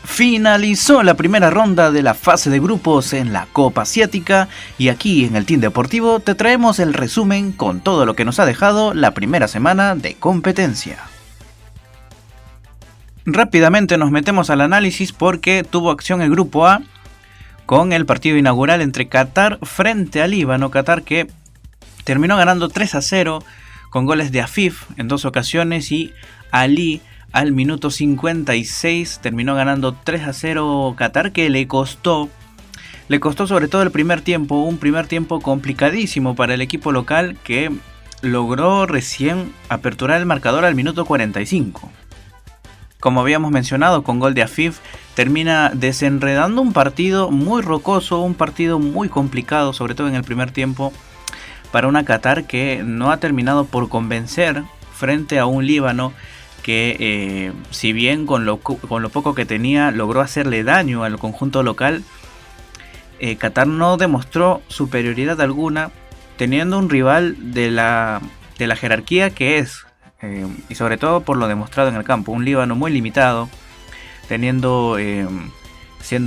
Finalizó la primera ronda de la fase de grupos en la Copa Asiática y aquí en el Team Deportivo te traemos el resumen con todo lo que nos ha dejado la primera semana de competencia. Rápidamente nos metemos al análisis porque tuvo acción el grupo A con el partido inaugural entre Qatar frente a Líbano. Qatar que terminó ganando 3-0 con goles de Afif en 2 ocasiones y Ali al minuto 56 terminó ganando 3-0 Qatar, que le costó sobre todo el primer tiempo, un primer tiempo complicadísimo para el equipo local que logró recién aperturar el marcador al minuto 45. Como habíamos mencionado, con gol de Afif termina desenredando un partido muy rocoso, un partido muy complicado, sobre todo en el primer tiempo, para una Qatar que no ha terminado por convencer frente a un Líbano que si bien con lo poco que tenía logró hacerle daño al conjunto local, Qatar no demostró superioridad alguna, teniendo un rival de la jerarquía que es, y sobre todo por lo demostrado en el campo, un Líbano muy limitado, siendo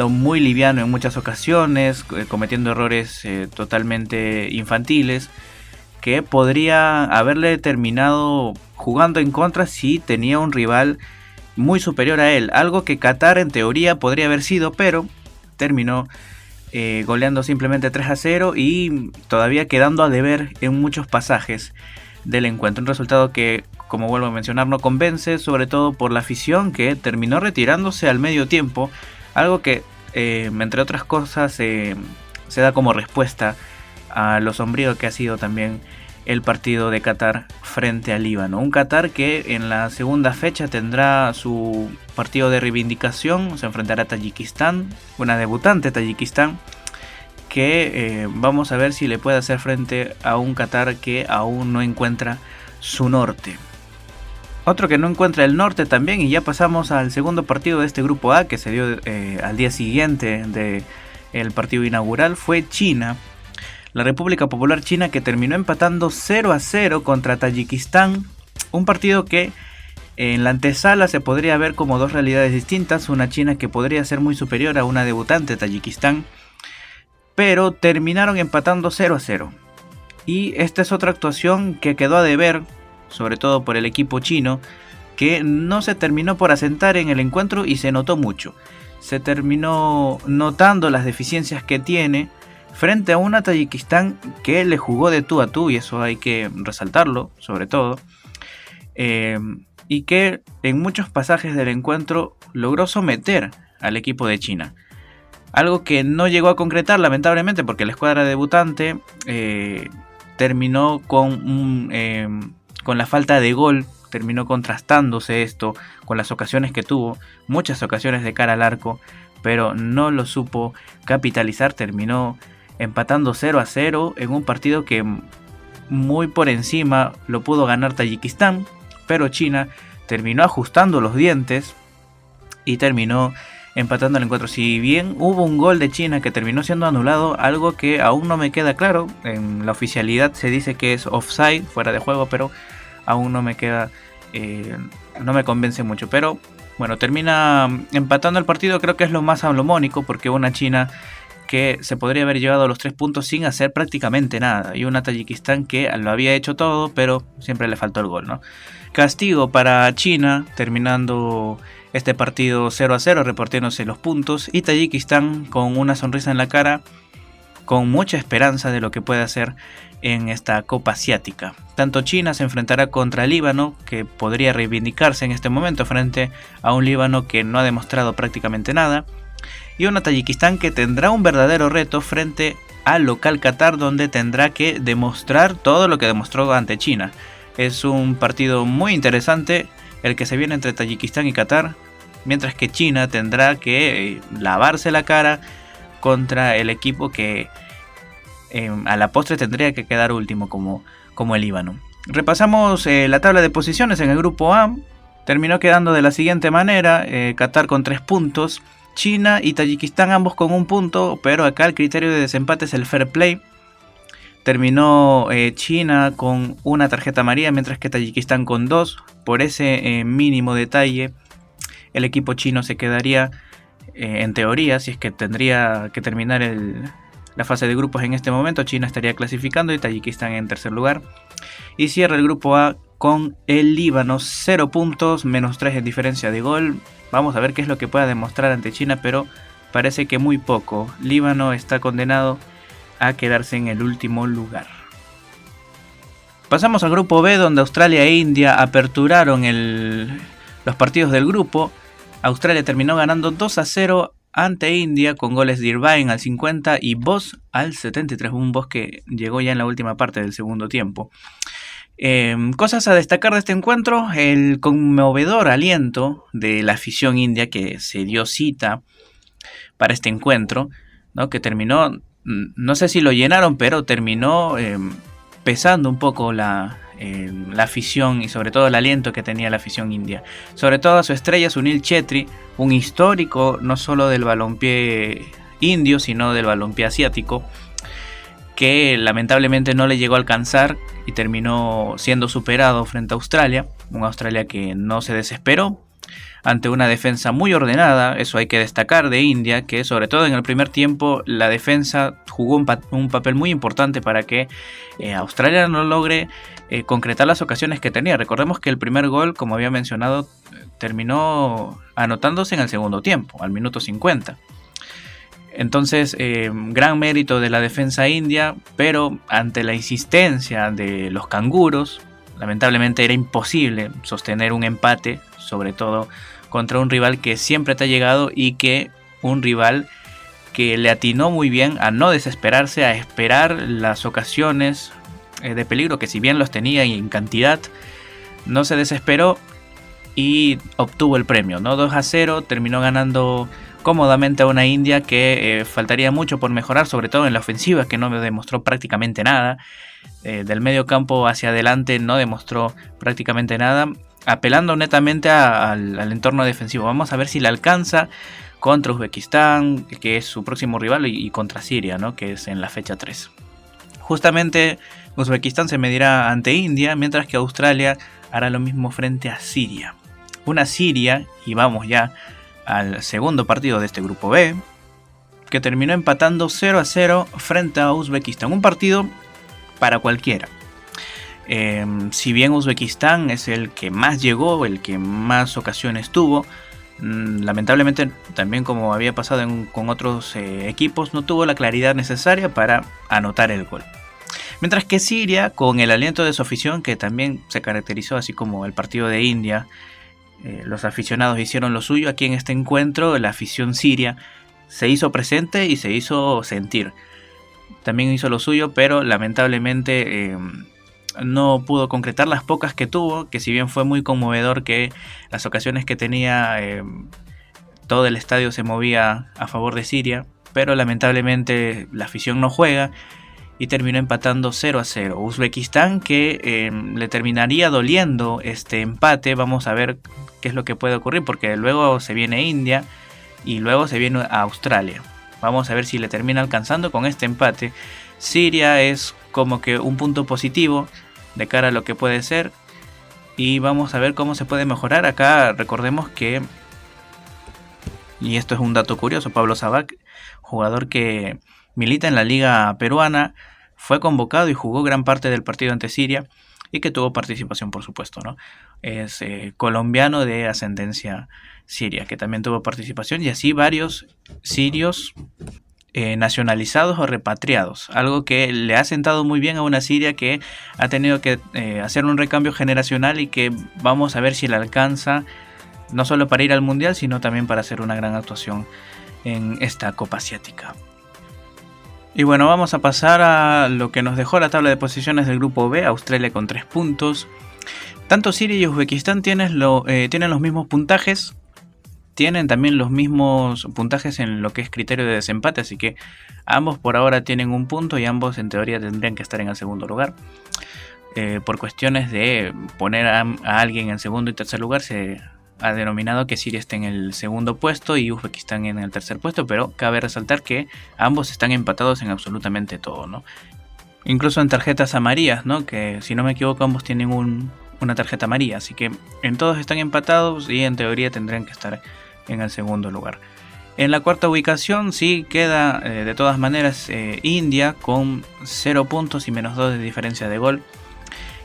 muy liviano en muchas ocasiones, cometiendo errores totalmente infantiles, que podría haberle terminado jugando en contra si tenía un rival muy superior a él. Algo que Qatar en teoría podría haber sido, pero terminó goleando simplemente 3-0 y todavía quedando a deber en muchos pasajes del encuentro. Un resultado que, como vuelvo a mencionar, no convence, sobre todo por la afición que terminó retirándose al medio tiempo. Algo que, entre otras cosas, se da como respuesta a lo sombrío que ha sido también el partido de Qatar frente al Líbano. Un Qatar que en la segunda fecha tendrá su partido de reivindicación, se enfrentará a Tayikistán, una debutante Tayikistán, que vamos a ver si le puede hacer frente a un Qatar que aún no encuentra su norte. Otro que no encuentra el norte también, y ya pasamos al segundo partido de este grupo A que se dio al día siguiente del partido inaugural, fue China. La República Popular China, que terminó empatando 0-0 contra Tayikistán. Un partido que en la antesala se podría ver como dos realidades distintas. Una China que podría ser muy superior a una debutante Tayikistán, pero terminaron empatando 0-0. Y esta es otra actuación que quedó a deber, sobre todo por el equipo chino, que no se terminó por asentar en el encuentro y se notó mucho. Se terminó notando las deficiencias que tiene frente a una Tayikistán que le jugó de tú a tú, y eso hay que resaltarlo, sobre todo, y que en muchos pasajes del encuentro logró someter al equipo de China. Algo que no llegó a concretar, lamentablemente, porque la escuadra debutante terminó con la falta de gol, terminó contrastándose esto con las ocasiones que tuvo, muchas ocasiones de cara al arco, pero no lo supo capitalizar, terminó empatando 0-0 en un partido que muy por encima lo pudo ganar Tayikistán, pero China terminó ajustando los dientes y terminó empatando el encuentro. Si bien hubo un gol de China que terminó siendo anulado, algo que aún no me queda claro, en la oficialidad se dice que es offside, fuera de juego, pero aún no me queda, no me convence mucho. Pero bueno, termina empatando el partido, creo que es lo más salomónico, porque una China que se podría haber llevado los 3 puntos sin hacer prácticamente nada, y una Tayikistán que lo había hecho todo, pero siempre le faltó el gol, ¿no? Castigo para China, terminando este partido 0-0, repartiéndose los puntos, y Tayikistán con una sonrisa en la cara, con mucha esperanza de lo que puede hacer en esta Copa Asiática. Tanto China se enfrentará contra Líbano, que podría reivindicarse en este momento frente a un Líbano que no ha demostrado prácticamente nada, y una Tayikistán que tendrá un verdadero reto frente al local Qatar, donde tendrá que demostrar todo lo que demostró ante China. Es un partido muy interesante el que se viene entre Tayikistán y Qatar, mientras que China tendrá que lavarse la cara contra el equipo que a la postre tendría que quedar último como el Líbano. Repasamos la tabla de posiciones en el grupo A. Terminó quedando de la siguiente manera: Qatar con 3 puntos, China y Tayikistán ambos con 1 punto, pero acá el criterio de desempate es el fair play. Terminó China con 1 tarjeta amarilla, mientras que Tayikistán con 2. Por ese mínimo detalle, el equipo chino se quedaría En teoría, si es que tendría que terminar la fase de grupos en este momento, China estaría clasificando y Tayikistán en tercer lugar. Y cierra el grupo A con el Líbano, 0 puntos, menos 3 en diferencia de gol. Vamos a ver qué es lo que pueda demostrar ante China, pero parece que muy poco. Líbano está condenado a quedarse en el último lugar. Pasamos al grupo B, donde Australia e India aperturaron los partidos del grupo. Australia terminó ganando 2-0 ante India con goles de Irvine al 50 y Bosz al 73. Un Bosz que llegó ya en la última parte del segundo tiempo. Cosas a destacar de este encuentro: el conmovedor aliento de la afición india que se dio cita para este encuentro, ¿no? Que terminó, no sé si lo llenaron, pero terminó pesando un poco la afición y sobre todo el aliento que tenía la afición india. Sobre todo a su estrella Sunil Chhetri, un histórico no solo del balompié indio, sino del balompié asiático, que lamentablemente no le llegó a alcanzar y terminó siendo superado frente a Australia. Una Australia que no se desesperó ante una defensa muy ordenada. Eso hay que destacar de India, que sobre todo en el primer tiempo la defensa jugó un papel muy importante para que Australia no logre concretar las ocasiones que tenía. Recordemos que el primer gol, como había mencionado, terminó anotándose en el segundo tiempo, al minuto 50. Entonces, gran mérito de la defensa india, pero ante la insistencia de los canguros, lamentablemente era imposible sostener un empate, sobre todo contra un rival que siempre te ha llegado y que un rival que le atinó muy bien a no desesperarse, a esperar las ocasiones de peligro, que si bien los tenía y en cantidad, no se desesperó y obtuvo el premio, ¿no? 2-0, terminó ganando cómodamente a una India que faltaría mucho por mejorar, sobre todo en la ofensiva, que no demostró prácticamente nada. Del medio campo hacia adelante no demostró prácticamente nada, apelando netamente al entorno defensivo. Vamos a ver si le alcanza contra Uzbekistán, que es su próximo rival, y contra Siria, ¿no? Que es en la fecha 3. Justamente Uzbekistán se medirá ante India, mientras que Australia hará lo mismo frente a Siria. Una Siria, y vamos ya al segundo partido de este grupo B, que terminó empatando 0-0 frente a Uzbekistán. Un partido para cualquiera. Si bien Uzbekistán es el que más llegó, el que más ocasiones tuvo, lamentablemente también, como había pasado con otros equipos, no tuvo la claridad necesaria para anotar el gol. Mientras que Siria, con el aliento de su afición, que también se caracterizó así como el partido de India, los aficionados hicieron lo suyo. Aquí en este encuentro la afición siria se hizo presente y se hizo sentir. También hizo lo suyo, pero lamentablemente no pudo concretar las pocas que tuvo, que si bien fue muy conmovedor que las ocasiones que tenía, todo el estadio se movía a favor de Siria, pero lamentablemente la afición no juega y terminó empatando 0-0. Uzbekistán, que le terminaría doliendo este empate. Vamos a ver qué es lo que puede ocurrir, porque luego se viene India y luego se viene a Australia. Vamos a ver si le termina alcanzando con este empate. Siria es como que un punto positivo de cara a lo que puede ser, y vamos a ver cómo se puede mejorar. Acá recordemos que, y esto es un dato curioso, Pablo Sabac, jugador que milita en la liga peruana, fue convocado y jugó gran parte del partido ante Siria y que tuvo participación, por supuesto, ¿no? Es colombiano de ascendencia siria, que también tuvo participación, y así varios sirios nacionalizados o repatriados, algo que le ha sentado muy bien a una Siria que ha tenido que hacer un recambio generacional y que vamos a ver si le alcanza no solo para ir al Mundial, sino también para hacer una gran actuación en esta Copa Asiática. Y bueno, vamos a pasar a lo que nos dejó la tabla de posiciones del grupo B. Australia con 3 puntos. Tanto Siria y Uzbekistán tienen los mismos puntajes. Tienen también los mismos puntajes en lo que es criterio de desempate, así que ambos por ahora tienen un punto y ambos en teoría tendrían que estar en el segundo lugar. Por cuestiones de poner a alguien en segundo y tercer lugar, se ha denominado que Siria esté en el segundo puesto y Uzbekistán en el tercer puesto, pero cabe resaltar que ambos están empatados en absolutamente todo, ¿no? Incluso en tarjetas amarillas, ¿no? Que si no me equivoco ambos tienen una tarjeta amarilla, así que en todos están empatados y en teoría tendrían que estar en el segundo lugar. En la cuarta ubicación sí queda de todas maneras India con 0 puntos y -2 de diferencia de gol.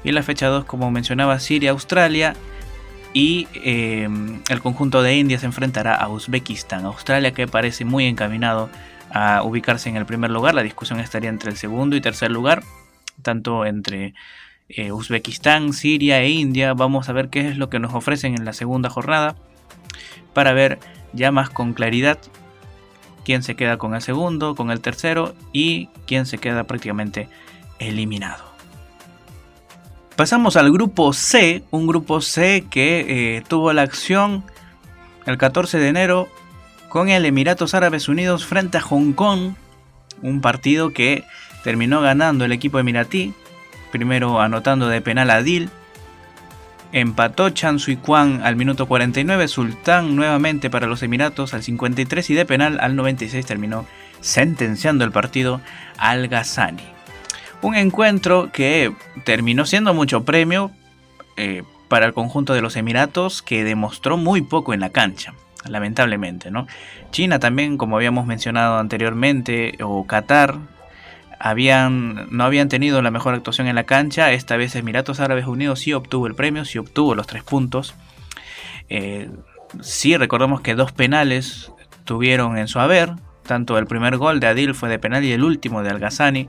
Y en la fecha 2, como mencionaba, Siria, Australia. Y el conjunto de India se enfrentará a Uzbekistán. Australia, que parece muy encaminado a ubicarse en el primer lugar. La discusión estaría entre el segundo y tercer lugar, tanto entre Uzbekistán, Siria e India. Vamos a ver qué es lo que nos ofrecen en la segunda jornada, para ver ya más con claridad quién se queda con el segundo, con el tercero, y quién se queda prácticamente eliminado. Pasamos al grupo C, un grupo C que tuvo la acción el 14 de enero con el Emiratos Árabes Unidos frente a Hong Kong, un partido que terminó ganando el equipo emiratí, primero anotando de penal a Adil, empató Chan Sui Kwan al minuto 49, Sultán nuevamente para los Emiratos al 53 y de penal al 96 terminó sentenciando el partido Al Ghassani. Un encuentro que terminó siendo mucho premio para el conjunto de los Emiratos, que demostró muy poco en la cancha, lamentablemente, ¿no? China también, como habíamos mencionado anteriormente, o Qatar, no habían tenido la mejor actuación en la cancha. Esta vez Emiratos Árabes Unidos sí obtuvo el premio, sí obtuvo los 3 puntos. Sí, recordemos que 2 penales tuvieron en su haber. Tanto el primer gol de Adil fue de penal y el último de Al Ghassani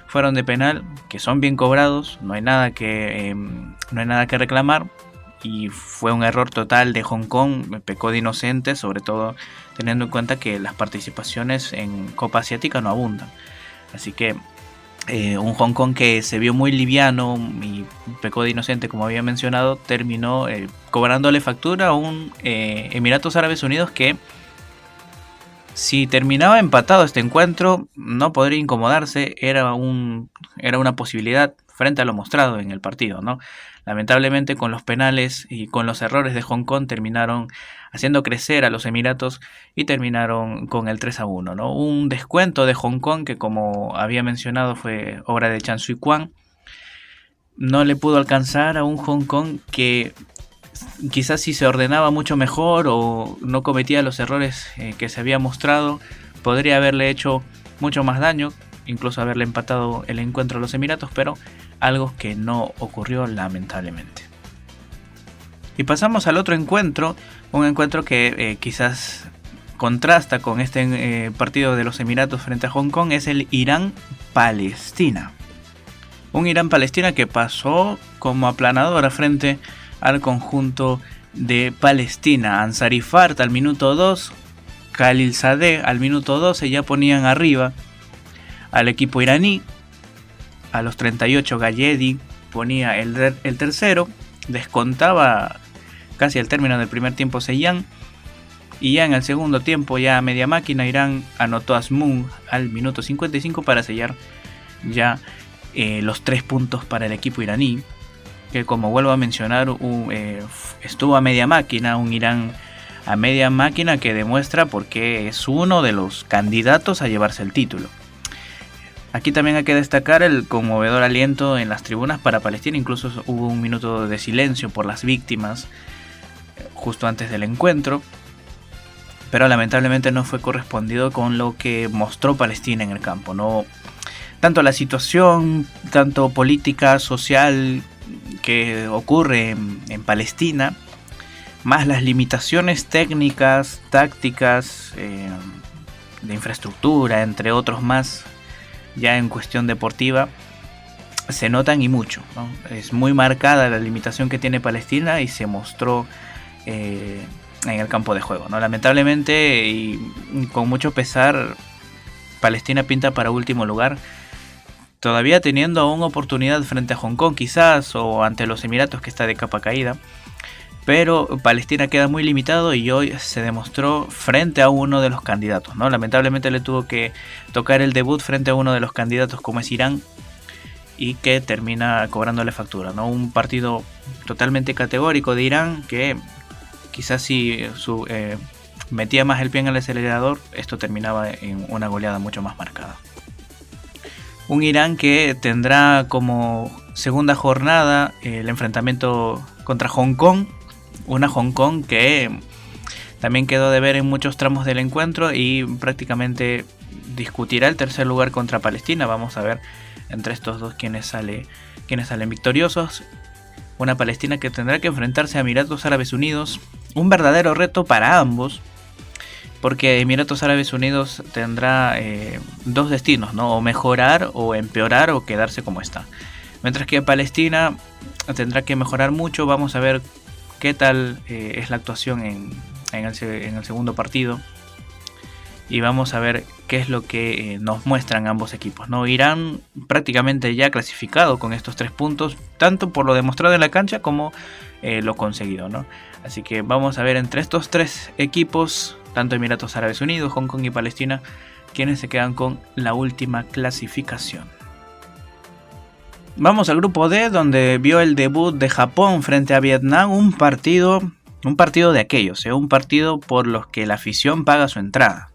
fueron de penal, que son bien cobrados, no hay nada que reclamar, y fue un error total de Hong Kong, pecó de inocente, sobre todo teniendo en cuenta que las participaciones en Copa Asiática no abundan. Así que un Hong Kong que se vio muy liviano y pecó de inocente, como había mencionado, terminó cobrándole factura a un Emiratos Árabes Unidos que, si terminaba empatado este encuentro, no podría incomodarse. Era una posibilidad frente a lo mostrado en el partido, ¿no? Lamentablemente, con los penales y con los errores de Hong Kong, terminaron haciendo crecer a los Emiratos y terminaron con el 3-1, ¿no? Un descuento de Hong Kong que, como había mencionado, fue obra de Chan Sui Kwan. No le pudo alcanzar a un Hong Kong que quizás si se ordenaba mucho mejor o no cometía los errores que se había mostrado, podría haberle hecho mucho más daño, incluso haberle empatado el encuentro a los Emiratos, pero algo que no ocurrió, lamentablemente. Y pasamos al otro encuentro, un encuentro que quizás contrasta con este partido de los Emiratos frente a Hong Kong, es el Irán-Palestina. Un Irán-Palestina que pasó como aplanadora frente al conjunto de Palestina. Ansari Fard al minuto 2, Khalilzadeh al minuto 12 ya ponían arriba al equipo iraní. A los 38 Galledi ponía el tercero, descontaba casi al término del primer tiempo Seyhan, y ya en el segundo tiempo, ya a media máquina, Irán anotó a Asmoon al minuto 55 para sellar ya los 3 puntos para el equipo iraní, que, como vuelvo a mencionar, estuvo a media máquina, un Irán a media máquina que demuestra por qué es uno de los candidatos a llevarse el título. Aquí también hay que destacar el conmovedor aliento en las tribunas para Palestina. Incluso hubo un minuto de silencio por las víctimas justo antes del encuentro, pero lamentablemente no fue correspondido con lo que mostró Palestina en el campo. No, tanto la situación, tanto política, social, que ocurre en Palestina, más las limitaciones técnicas, tácticas, de infraestructura, entre otros más, ya en cuestión deportiva, se notan y mucho, ¿no? Es muy marcada la limitación que tiene Palestina y se mostró en el campo de juego, ¿no? Lamentablemente y con mucho pesar, Palestina pinta para último lugar, todavía teniendo aún oportunidad frente a Hong Kong quizás, o ante los Emiratos, que está de capa caída, pero Palestina queda muy limitado y hoy se demostró frente a uno de los candidatos, ¿no? Lamentablemente le tuvo que tocar el debut frente a uno de los candidatos, como es Irán, y que termina cobrándole factura, ¿no? Un partido totalmente categórico de Irán, que quizás si metía más el pie en el acelerador, esto terminaba en una goleada mucho más marcada. Un Irán que tendrá como segunda jornada el enfrentamiento contra Hong Kong. Una Hong Kong que también quedó de ver en muchos tramos del encuentro y prácticamente discutirá el tercer lugar contra Palestina. Vamos a ver entre estos dos quiénes salen victoriosos. Una Palestina que tendrá que enfrentarse a Emiratos Árabes Unidos, un verdadero reto para ambos, porque Emiratos Árabes Unidos tendrá dos destinos, ¿no? O mejorar o empeorar o quedarse como está. Mientras que Palestina tendrá que mejorar mucho. Vamos a ver qué tal es la actuación en el segundo partido. Y vamos a ver qué es lo que nos muestran ambos equipos, ¿no? Irán prácticamente ya clasificado con estos 3 puntos, tanto por lo demostrado en la cancha como lo conseguido, ¿no? Así que vamos a ver entre estos 3 equipos, tanto Emiratos Árabes Unidos, Hong Kong y Palestina, quienes se quedan con la última clasificación. Vamos al grupo D, donde vio el debut de Japón frente a Vietnam, un partido de aquellos, un partido por los que la afición paga su entrada.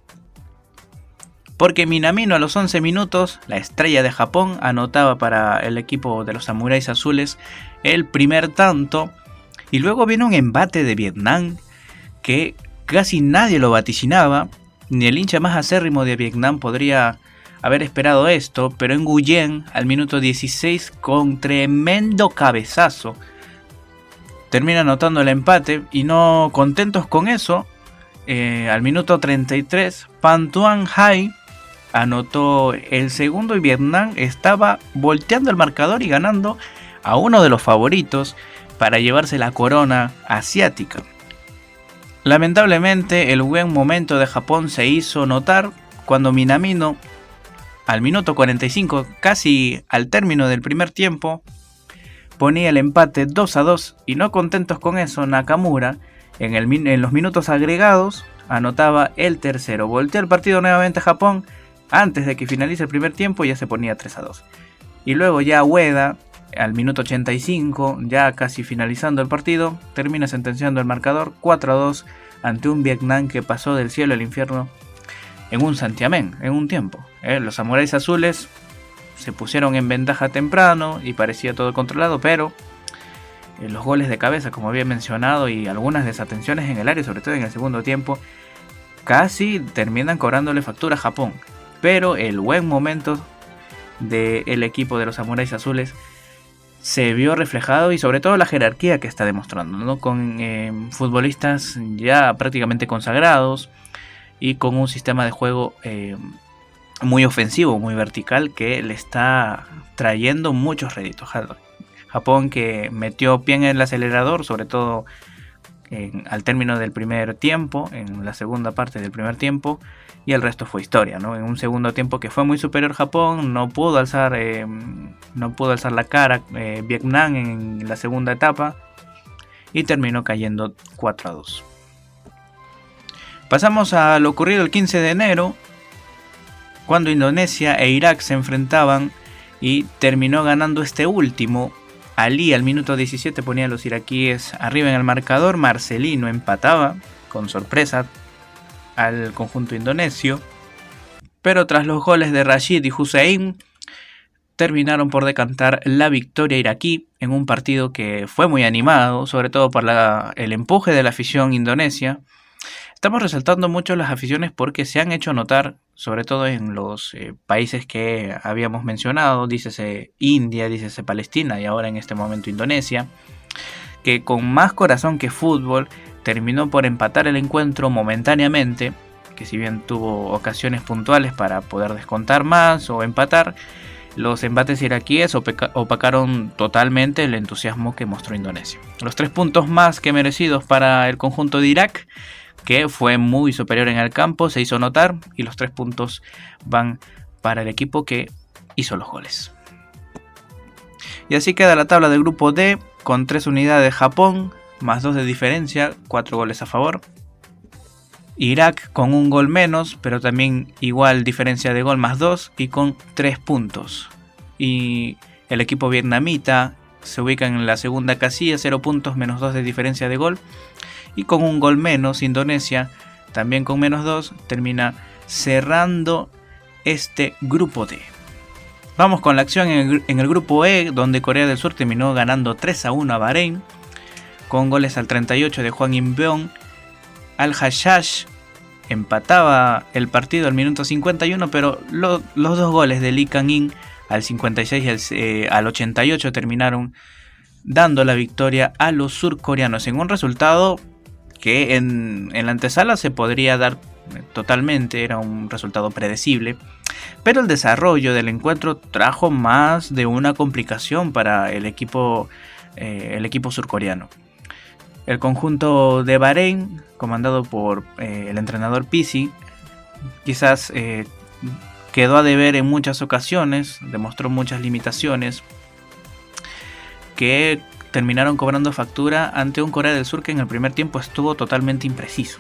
Porque Minamino a los 11 minutos, la estrella de Japón, anotaba para el equipo de los Samuráis Azules el primer tanto. Y luego vino un embate de Vietnam que casi nadie lo vaticinaba. Ni el hincha más acérrimo de Vietnam podría haber esperado esto. Pero en Nguyen, al minuto 16, con tremendo cabezazo, termina anotando el empate. Y no contentos con eso, al minuto 33, Pham Tuan Hai anotó el segundo y Vietnam estaba volteando el marcador y ganando a uno de los favoritos para llevarse la corona asiática. Lamentablemente el buen momento de Japón se hizo notar cuando Minamino, al minuto 45, casi al término del primer tiempo, ponía el empate 2-2 y no contentos con eso, Nakamura en los minutos agregados anotaba el tercero. Voltea el partido nuevamente a Japón. Antes de que finalice el primer tiempo ya se ponía 3-2. Y luego ya Ueda, al minuto 85, ya casi finalizando el partido, termina sentenciando el marcador 4-2 ante un Vietnam que pasó del cielo al infierno en un santiamén, en un tiempo. Los Samuráis Azules se pusieron en ventaja temprano y parecía todo controlado, pero los goles de cabeza, como había mencionado, y algunas desatenciones en el área, sobre todo en el segundo tiempo, casi terminan cobrándole factura a Japón. Pero el buen momento del equipo de los Samuráis Azules se vio reflejado, y sobre todo la jerarquía que está demostrando, ¿no? Con futbolistas ya prácticamente consagrados y con un sistema de juego muy ofensivo, muy vertical, que le está trayendo muchos réditos. Japón, que metió pie en el acelerador, sobre todo al término del primer tiempo, en la segunda parte del primer tiempo, y el resto fue historia, ¿no? En un segundo tiempo que fue muy superior Japón, no pudo alzar la cara Vietnam en la segunda etapa y terminó cayendo 4-2. Pasamos a lo ocurrido el 15 de enero, cuando Indonesia e Irak se enfrentaban y terminó ganando este último. Ali al minuto 17 ponía a los iraquíes arriba en el marcador. Marcelino empataba con sorpresa al conjunto indonesio, pero tras los goles de Rashid y Hussein terminaron por decantar la victoria iraquí en un partido que fue muy animado, sobre todo por el empuje de la afición indonesia. Estamos resaltando mucho las aficiones porque se han hecho notar, sobre todo en los países que habíamos mencionado, dícese India, dícese Palestina y ahora en este momento Indonesia, que con más corazón que fútbol terminó por empatar el encuentro momentáneamente, que si bien tuvo ocasiones puntuales para poder descontar más o empatar, los embates iraquíes opacaron totalmente el entusiasmo que mostró Indonesia. Los 3 puntos más que merecidos para el conjunto de Irak, que fue muy superior en el campo, se hizo notar, y los 3 puntos van para el equipo que hizo los goles. Y así queda la tabla del grupo D, con 3 unidades Japón, más 2 de diferencia, 4 goles a favor. Irak con 1 gol menos, pero también igual diferencia de gol más 2 y con 3 puntos. Y el equipo vietnamita se ubica en la segunda casilla, 0 puntos menos 2 de diferencia de gol. Y con 1 gol menos, Indonesia, también con menos 2, termina cerrando este grupo D. Vamos con la acción en el grupo E, donde Corea del Sur terminó ganando 3-1 a Bahrein, con goles al 38 de Hwang In-beom, Al-Hashash empataba el partido al minuto 51, pero los dos goles de Lee Kang-in al 56 y al 88 terminaron dando la victoria a los surcoreanos en un resultado que en la antesala se podría dar totalmente, era un resultado predecible, pero el desarrollo del encuentro trajo más de una complicación para el equipo surcoreano. El conjunto de Bahrein, comandado por el entrenador Pizzi, quizás quedó a deber en muchas ocasiones, demostró muchas limitaciones que terminaron cobrando factura ante un Corea del Sur que en el primer tiempo estuvo totalmente impreciso.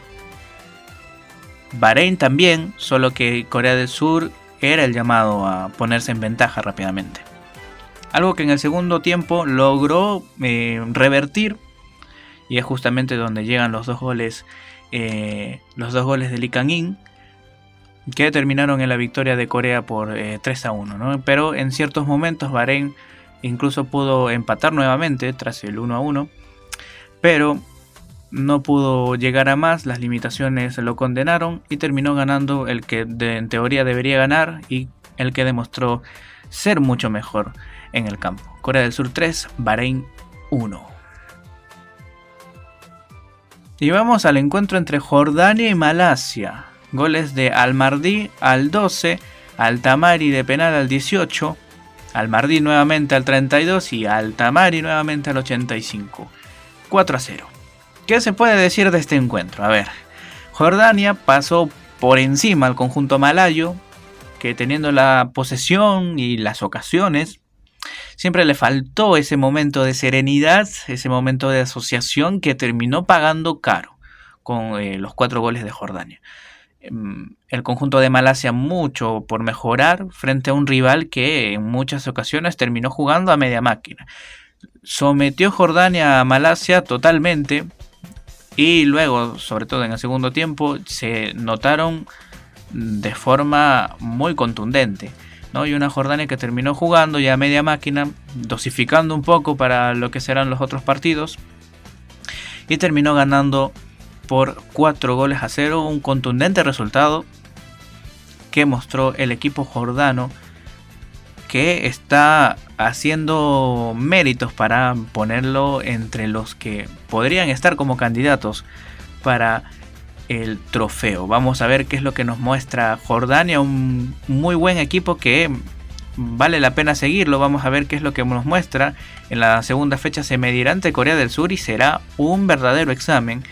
Bahrein también, solo que Corea del Sur era el llamado a ponerse en ventaja rápidamente. Algo que en el segundo tiempo logró revertir, y es justamente donde llegan los dos goles de Lee Kang-in, que terminaron en la victoria de Corea por 3-1, ¿no? Pero en ciertos momentos Bahrein incluso pudo empatar nuevamente tras el 1-1, pero no pudo llegar a más, las limitaciones lo condenaron y terminó ganando el que en teoría debería ganar y el que demostró ser mucho mejor en el campo. Corea del Sur 3, Bahrein 1. Y vamos al encuentro entre Jordania y Malasia. Goles de Al-Mardi al 12, Al-Tamari de penal al 18, Al-Mardi nuevamente al 32 y Al-Tamari nuevamente al 85. 4-0. ¿Qué se puede decir de este encuentro? A ver, Jordania pasó por encima al conjunto malayo, que teniendo la posesión y las ocasiones, siempre le faltó ese momento de serenidad, ese momento de asociación que terminó pagando caro con los 4 goles de Jordania. El conjunto de Malasia mucho por mejorar frente a un rival que en muchas ocasiones terminó jugando a media máquina. Sometió Jordania a Malasia totalmente y luego, sobre todo en el segundo tiempo, se notaron de forma muy contundente, ¿no? Y una Jordania que terminó jugando ya a media máquina, dosificando un poco para lo que serán los otros partidos, y terminó ganando por 4-0, un contundente resultado que mostró el equipo jordano, que está haciendo méritos para ponerlo entre los que podrían estar como candidatos para el trofeo. Vamos a ver qué es lo que nos muestra Jordania, un muy buen equipo que vale la pena seguirlo. Vamos a ver qué es lo que nos muestra. En la segunda fecha se medirá ante Corea del Sur y será un verdadero examen,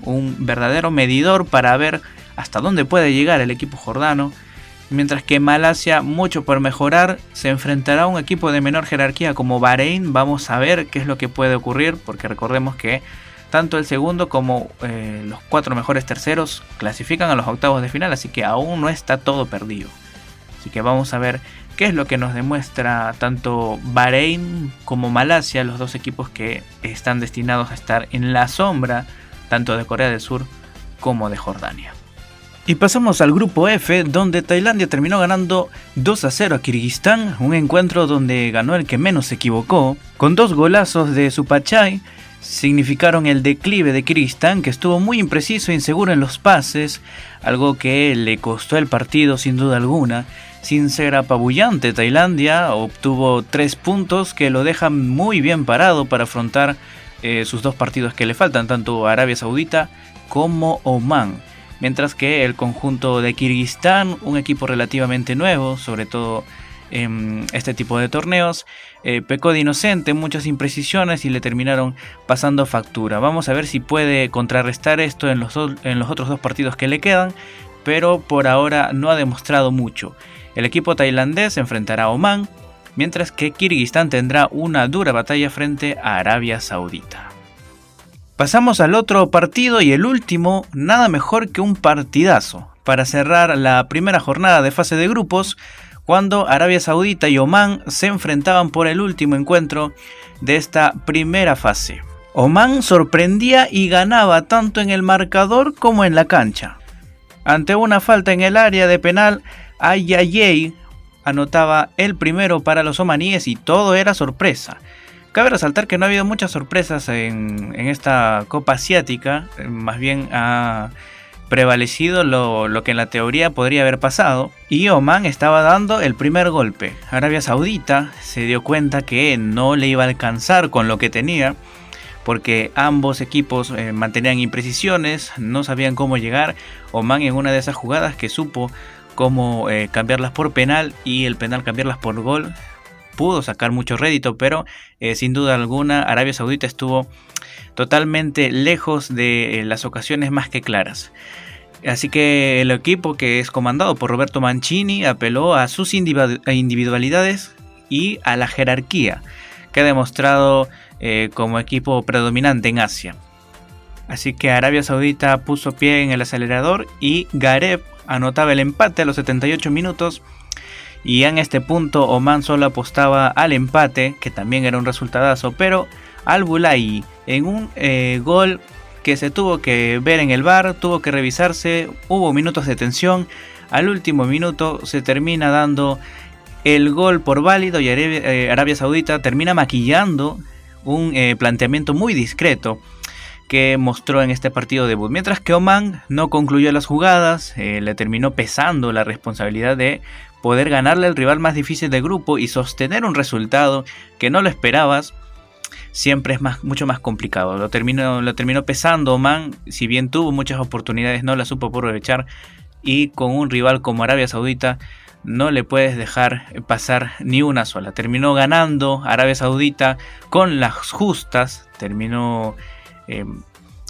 un verdadero medidor para ver hasta dónde puede llegar el equipo jordano. Mientras que Malasia, mucho por mejorar, se enfrentará a un equipo de menor jerarquía como Bahrein. Vamos a ver qué es lo que puede ocurrir, porque recordemos que tanto el segundo como los 4 mejores terceros clasifican a los octavos de final, así que aún no está todo perdido. Así que vamos a ver qué es lo que nos demuestra tanto Bahrein como Malasia, los dos equipos que están destinados a estar en la sombra tanto de Corea del Sur como de Jordania. Y pasamos al grupo F, donde Tailandia terminó ganando 2-0 a Kirguistán, un encuentro donde ganó el que menos se equivocó, con 2 golazos de Supachai. Significaron el declive de Kirguistán, que estuvo muy impreciso e inseguro en los pases, algo que le costó el partido sin duda alguna. Sin ser apabullante, Tailandia obtuvo 3 puntos que lo dejan muy bien parado para afrontar sus 2 partidos que le faltan, tanto Arabia Saudita como Omán. Mientras que el conjunto de Kirguistán, un equipo relativamente nuevo, sobre todo en este tipo de torneos, pecó de inocente en muchas imprecisiones y le terminaron pasando factura. Vamos a ver si puede contrarrestar esto en los otros 2 partidos que le quedan, pero por ahora no ha demostrado mucho. El equipo tailandés se enfrentará a Omán, mientras que Kirguistán tendrá una dura batalla frente a Arabia Saudita. Pasamos al otro partido y el último, nada mejor que un partidazo para cerrar la primera jornada de fase de grupos, cuando Arabia Saudita y Omán se enfrentaban por el último encuentro de esta primera fase. Omán sorprendía y ganaba tanto en el marcador como en la cancha. Ante una falta en el área de penal, Ayayey anotaba el primero para los omaníes y todo era sorpresa. Cabe resaltar que no ha habido muchas sorpresas en esta Copa Asiática, más bien ha prevalecido lo que en la teoría podría haber pasado, y Oman estaba dando el primer golpe. Arabia Saudita se dio cuenta que no le iba a alcanzar con lo que tenía, porque ambos equipos mantenían imprecisiones, no sabían cómo llegar. Oman en una de esas jugadas que supo cómo cambiarlas por penal, y el penal cambiarlas por gol, pudo sacar mucho rédito, pero sin duda alguna Arabia Saudita estuvo totalmente lejos de las ocasiones más que claras. Así que el equipo, que es comandado por Roberto Mancini, apeló a sus individualidades y a la jerarquía que ha demostrado como equipo predominante en Asia. Así que Arabia Saudita puso pie en el acelerador y Gareb anotaba el empate a los 78 minutos. Y en este punto Oman solo apostaba al empate, que también era un resultadazo, pero Al Bulai, en un gol que se tuvo que ver en el VAR, tuvo que revisarse, hubo minutos de tensión, al último minuto se termina dando el gol por válido y Arabia Saudita termina maquillando un planteamiento muy discreto que mostró en este partido debut, mientras que Oman no concluyó las jugadas, le terminó pesando la responsabilidad de poder ganarle al rival más difícil del grupo y sostener un resultado que no lo esperabas. Siempre es mucho más complicado. Lo terminó pesando Oman, si bien tuvo muchas oportunidades, no las supo aprovechar, y con un rival como Arabia Saudita no le puedes dejar pasar ni una sola. Terminó ganando Arabia Saudita con las justas, terminó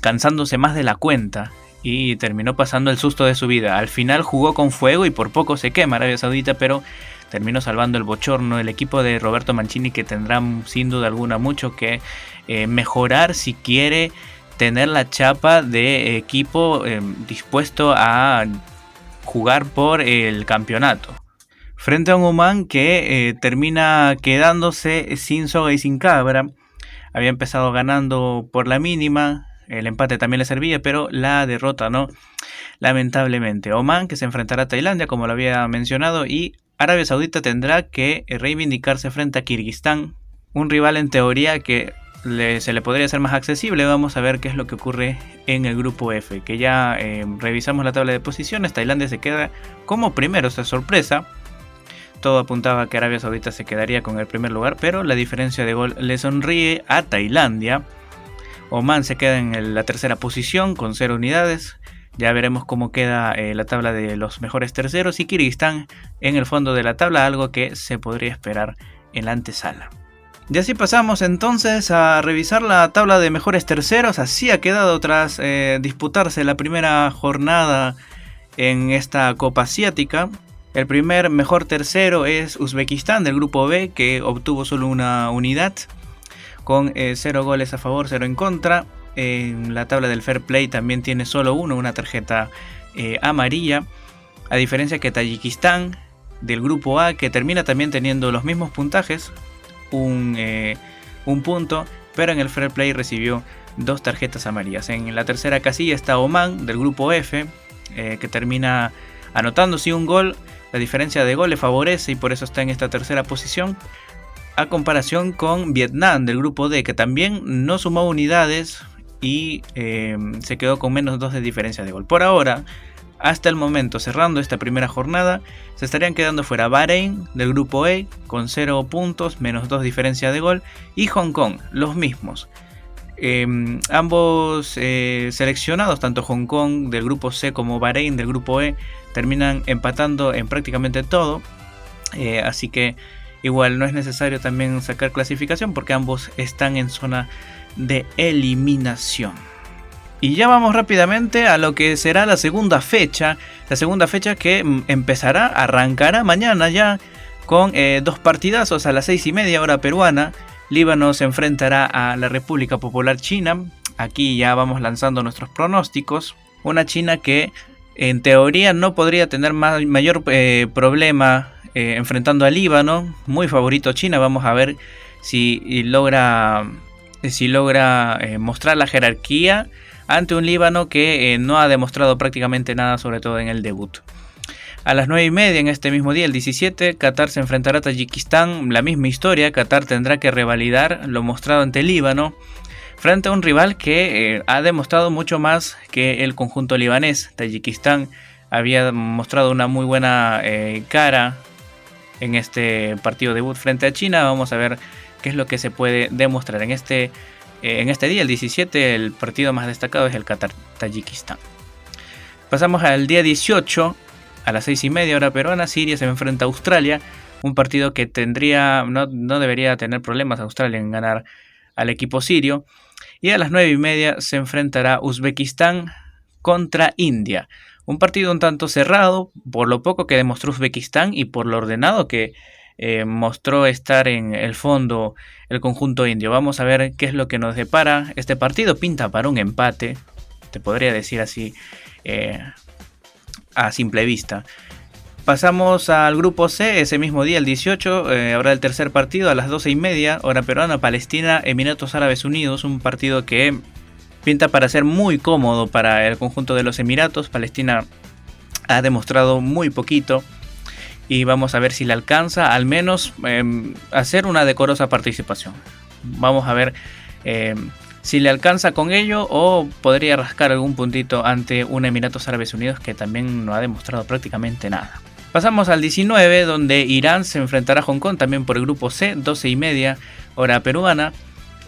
cansándose más de la cuenta y terminó pasando el susto de su vida. Al final jugó con fuego y por poco se quema Arabia Saudita, pero terminó salvando el bochorno el equipo de Roberto Mancini, que tendrá sin duda alguna mucho que mejorar si quiere tener la chapa de equipo dispuesto a jugar por el campeonato. Frente a un Oman que termina quedándose sin soga y sin cabra. Había empezado ganando por la mínima, el empate también le servía, pero la derrota no, lamentablemente. Oman, que se enfrentará a Tailandia, como lo había mencionado, y Arabia Saudita tendrá que reivindicarse frente a Kirguistán, un rival en teoría que se le podría ser más accesible. Vamos a ver qué es lo que ocurre en el grupo F, que ya revisamos la tabla de posiciones. Tailandia se queda como primero, esta sorpresa. Todo apuntaba a que Arabia Saudita se quedaría con el primer lugar, pero la diferencia de gol le sonríe a Tailandia. Oman se queda en la tercera posición con 0 unidades. Ya veremos cómo queda la tabla de los mejores terceros, y Kirguistán en el fondo de la tabla, algo que se podría esperar en la antesala. Y así pasamos entonces a revisar la tabla de mejores terceros. Así ha quedado tras disputarse la primera jornada en esta Copa Asiática. El primer mejor tercero es Uzbekistán del grupo B, que obtuvo solo una unidad con 0 goles a favor, 0 en contra. En la tabla del Fair Play también tiene solo una tarjeta amarilla, a diferencia que Tayikistán del grupo A, que termina también teniendo los mismos puntajes, un punto, pero en el Fair Play recibió 2 tarjetas amarillas. En la tercera casilla está Oman del grupo F, que termina anotando sí un gol. La diferencia de gol le favorece y por eso está en esta tercera posición, a comparación con Vietnam del grupo D, que también no sumó unidades y se quedó con menos 2 de diferencia de gol. Por ahora, hasta el momento, cerrando esta primera jornada, se estarían quedando fuera Bahrein del grupo E con 0 puntos, menos 2 diferencia de gol, y Hong Kong, los mismos. Ambos seleccionados, tanto Hong Kong del grupo C como Bahrein del grupo E, terminan empatando en prácticamente todo, así que igual no es necesario también sacar clasificación porque ambos están en zona de eliminación. Y ya vamos rápidamente a lo que será la segunda fecha que arrancará mañana ya con 2 partidazos a las 6:30 hora peruana. Líbano se enfrentará a la República Popular China. Aquí ya vamos lanzando nuestros pronósticos. Una China que en teoría no podría tener mayor problema enfrentando a Líbano. Muy favorito China. Vamos a ver si logra mostrar la jerarquía ante un Líbano que no ha demostrado prácticamente nada, sobre todo en el debut. A las 9:30 en este mismo día, el 17, Qatar se enfrentará a Tayikistán. La misma historia, Qatar tendrá que revalidar lo mostrado ante Líbano frente a un rival que ha demostrado mucho más que el conjunto libanés. Tayikistán había mostrado una muy buena cara en este partido debut frente a China. Vamos a ver qué es lo que se puede demostrar en este día, el 17. El partido más destacado es el Qatar-Tayikistán. Pasamos al día 18. A las 6:30 hora peruana, Siria se enfrenta a Australia. Un partido que no debería tener problemas Australia en ganar al equipo sirio. Y a las 9:30 se enfrentará Uzbekistán contra India. Un partido un tanto cerrado, por lo poco que demostró Uzbekistán y por lo ordenado que mostró estar en el fondo el conjunto indio. Vamos a ver qué es lo que nos depara. Este partido pinta para un empate, te podría decir así a simple vista. Pasamos al grupo C, ese mismo día, el 18, habrá el tercer partido a las 12:30, hora peruana, Palestina, Emiratos Árabes Unidos, un partido que pinta para ser muy cómodo para el conjunto de los Emiratos. Palestina ha demostrado muy poquito y vamos a ver si le alcanza al menos hacer una decorosa participación. Vamos a ver si le alcanza con ello o podría rascar algún puntito ante un Emiratos Árabes Unidos que también no ha demostrado prácticamente nada. Pasamos al 19, donde Irán se enfrentará a Hong Kong también por el grupo C, 12:30 hora peruana.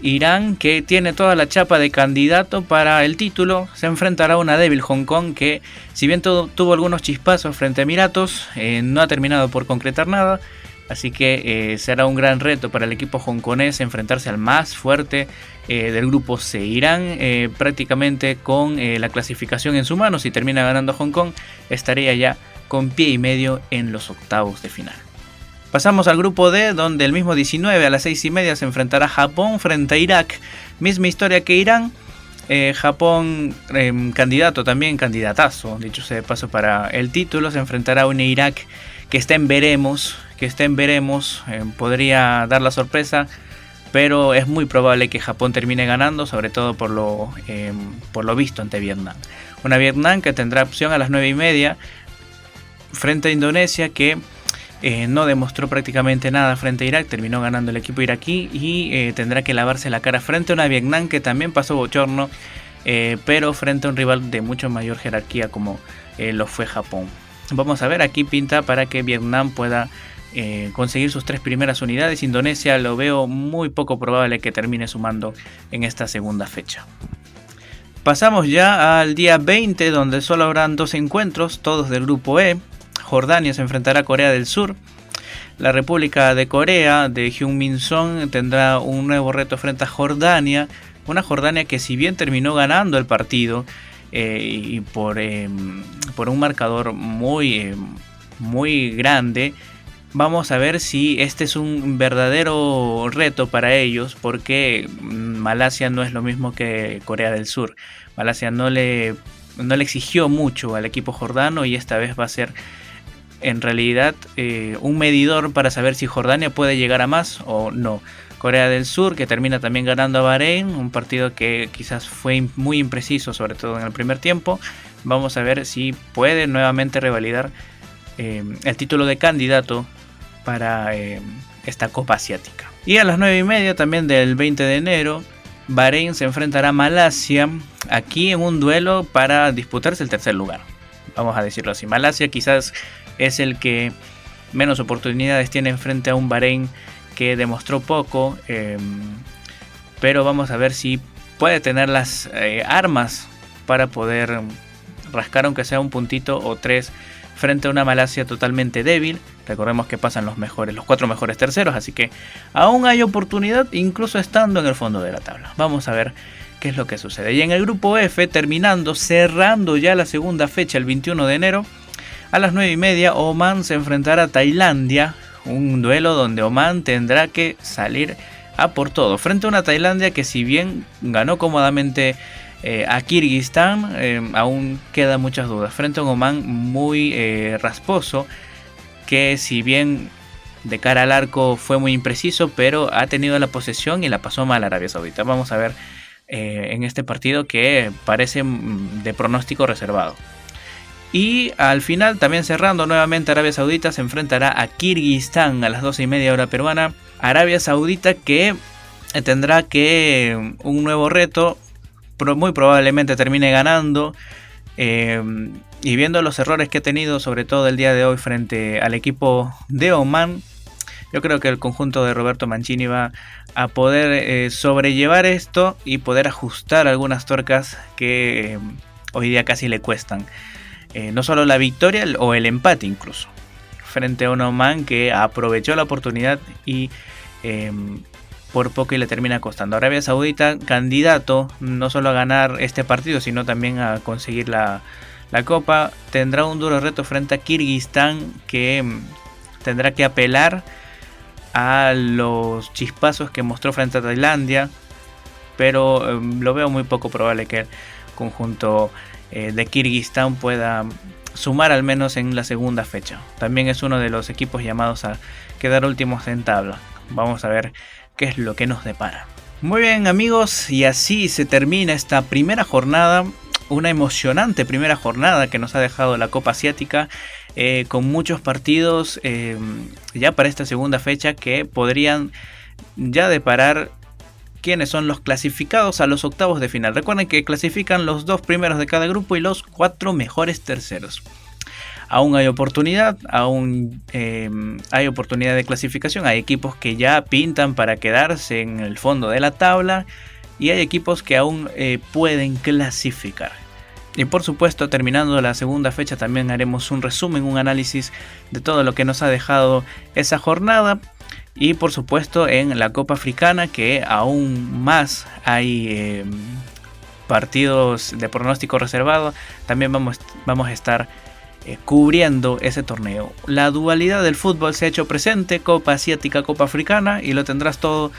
Irán, que tiene toda la chapa de candidato para el título, se enfrentará a una débil Hong Kong que, si bien tuvo algunos chispazos frente a Emiratos, no ha terminado por concretar nada. Así que será un gran reto para el equipo hongkonés enfrentarse al más fuerte del grupo C. Irán prácticamente con la clasificación en su mano, si termina ganando Hong Kong, estaría ya con pie y medio en los octavos de final. Pasamos al grupo D, donde el mismo 19 a las 6:30 se enfrentará Japón frente a Irak. Misma historia que Irán. Japón, candidato también, candidatazo, dicho sea de paso, para el título. Se enfrentará a un Irak que está en veremos. Podría dar la sorpresa, pero es muy probable que Japón termine ganando, sobre todo por lo visto ante Vietnam. Una Vietnam que tendrá opción a las 9:30 frente a Indonesia, que no demostró prácticamente nada frente a Irak, terminó ganando el equipo iraquí y tendrá que lavarse la cara frente a una Vietnam que también pasó bochorno, pero frente a un rival de mucho mayor jerarquía como lo fue Japón. Vamos a ver, aquí pinta para que Vietnam pueda conseguir sus 3 primeras unidades. Indonesia lo veo muy poco probable que termine sumando en esta segunda fecha. Pasamos ya al día 20, donde solo habrán 2 encuentros, todos del grupo E. Jordania se enfrentará a Corea del Sur. La República de Corea de Heung-min Son tendrá un nuevo reto frente a Jordania. Una Jordania que, si bien terminó ganando el partido y por un marcador muy grande, vamos a ver si este es un verdadero reto para ellos, porque Malasia no es lo mismo que Corea del Sur. Malasia no le exigió mucho al equipo jordano y esta vez va a ser en realidad un medidor para saber si Jordania puede llegar a más o no. Corea del Sur, que termina también ganando a Bahrein, un partido que quizás fue muy impreciso, sobre todo en el primer tiempo. Vamos a ver si puede nuevamente revalidar el título de candidato para esta Copa Asiática. Y a las 9:30 también del 20 de enero, Bahrein se enfrentará a Malasia, aquí en un duelo para disputarse el tercer lugar. Vamos a decirlo así. Malasia quizás es el que menos oportunidades tiene frente a un Bahrein que demostró poco, pero vamos a ver si puede tener las armas para poder rascar aunque sea un puntito o 3 frente a una Malasia totalmente débil. Recordemos que pasan los 4 mejores terceros, así que aún hay oportunidad, incluso estando en el fondo de la tabla. Vamos a ver qué es lo que sucede. Y en el grupo F, cerrando ya la segunda fecha, el 21 de enero, a las 9:30, Omán se enfrentará a Tailandia. Un duelo donde Omán tendrá que salir a por todo frente a una Tailandia que, si bien ganó cómodamente a Kirguistán, aún quedan muchas dudas frente a un Omán muy rasposo, que si bien de cara al arco fue muy impreciso, pero ha tenido la posesión y la pasó mal Arabia Saudita. Vamos a ver en este partido que parece de pronóstico reservado. Y al final, también cerrando, nuevamente Arabia Saudita se enfrentará a Kirguistán a las 12:30 hora peruana. Arabia Saudita que tendrá que un nuevo reto, muy probablemente termine ganando. Y viendo los errores que ha tenido, sobre todo el día de hoy frente al equipo de Oman, yo creo que el conjunto de Roberto Mancini va a poder sobrellevar esto y poder ajustar algunas tuercas que hoy día casi le cuestan. No solo la victoria o el empate incluso, frente a un Oman que aprovechó la oportunidad y por poco y le termina costando. Arabia Saudita, candidato no solo a ganar este partido, sino también a conseguir la Copa, tendrá un duro reto frente a Kirguistán, que tendrá que apelar a los chispazos que mostró frente a Tailandia, pero lo veo muy poco probable que el conjunto de Kirguistán pueda sumar al menos en la segunda fecha. También es uno de los equipos llamados a quedar últimos en tabla. Vamos a ver qué es lo que nos depara. Muy bien, amigos, y así se termina esta primera jornada. Una emocionante primera jornada que nos ha dejado la Copa Asiática, con muchos partidos ya para esta segunda fecha que podrían ya deparar quiénes son los clasificados a los octavos de final. Recuerden que clasifican los 2 primeros de cada grupo y los 4 mejores terceros. Aún hay oportunidad, hay oportunidad de clasificación. Hay equipos que ya pintan para quedarse en el fondo de la tabla y hay equipos que aún pueden clasificar. Y por supuesto, terminando la segunda fecha, también haremos un resumen, un análisis de todo lo que nos ha dejado esa jornada. Y por supuesto en la Copa Africana, que aún más hay partidos de pronóstico reservado, también vamos a estar cubriendo ese torneo. La dualidad del fútbol se ha hecho presente, Copa Asiática, Copa Africana, y lo tendrás todo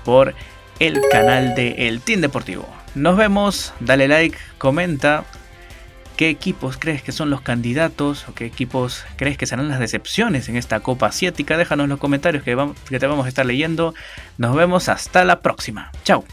por el canal de El Team Deportivo. Nos vemos, dale like, comenta qué equipos crees que son los candidatos o qué equipos crees que serán las decepciones en esta Copa Asiática. Déjanos en los comentarios que te vamos a estar leyendo. Nos vemos hasta la próxima. Chao.